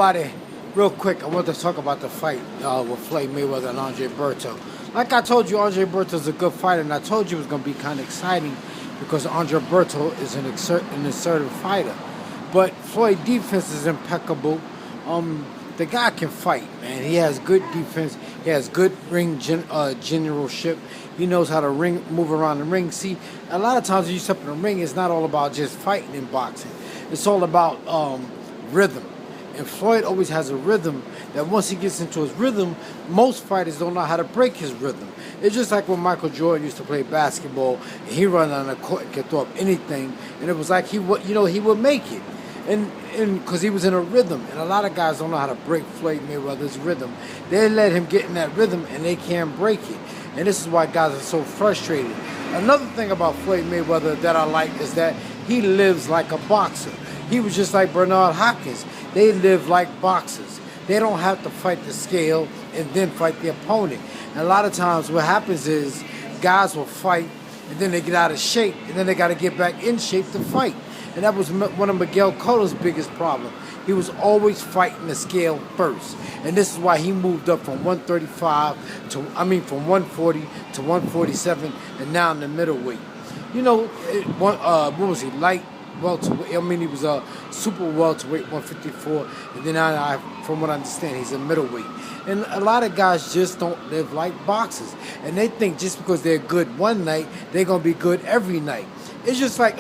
everybody, real quick, I want to talk about the fight with Floyd Mayweather and Andre Berto. Like I told you, Andre Berto is a good fighter, and I told you it was going to be kind of exciting because Andre Berto is an assertive fighter. But Floyd's defense is impeccable. The guy can fight, man. He has good defense. He has good ring generalship. He knows how to move around the ring. See, a lot of times when you step in the ring, it's not all about just fighting in boxing. It's all about rhythm. And Floyd always has a rhythm that once he gets into his rhythm, most fighters don't know how to break his rhythm. It's just like when Michael Jordan used to play basketball, and he run on the court and could throw up anything, and it was like he would make it. And because he was in a rhythm, and a lot of guys don't know how to break Floyd Mayweather's rhythm. They let him get in that rhythm, and they can't break it. And this is why guys are so frustrated. Another thing about Floyd Mayweather that I like is that he lives like a boxer. He was just like Bernard Hopkins. They live like boxers. They don't have to fight the scale and then fight the opponent. And a lot of times what happens is guys will fight, and then they get out of shape, and then they got to get back in shape to fight. And that was one of Miguel Cotto's biggest problems. He was always fighting the scale first. And this is why he moved up from 135 from 140 to 147 and now in the middleweight. You know, what was he, light welterweight? I mean, he was a super welterweight, 154. And then from what I understand, he's a middleweight. And a lot of guys just don't live like boxers. And they think just because they're good one night, they're going to be good every night. It's just like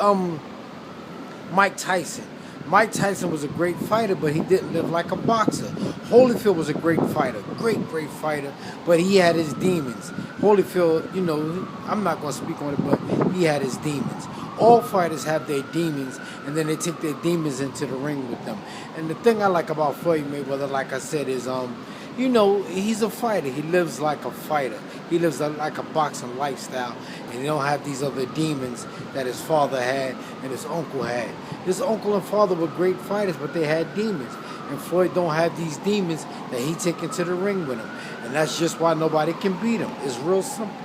Mike Tyson. Mike Tyson was a great fighter, but he didn't live like a boxer. Holyfield was a great fighter, great fighter, but he had his demons. Holyfield, you know, I'm not going to speak on it, but he had his demons. All fighters have their demons, and then they take their demons into the ring with them. And the thing I like about Floyd Mayweather, like I said, is you know, he's a fighter. He lives like a fighter. He lives like a boxing lifestyle, and he don't have these other demons that his father had and his uncle had. His uncle and father were great fighters, but they had demons. And Floyd don't have these demons that he take into the ring with him. And that's just why nobody can beat him. It's real simple.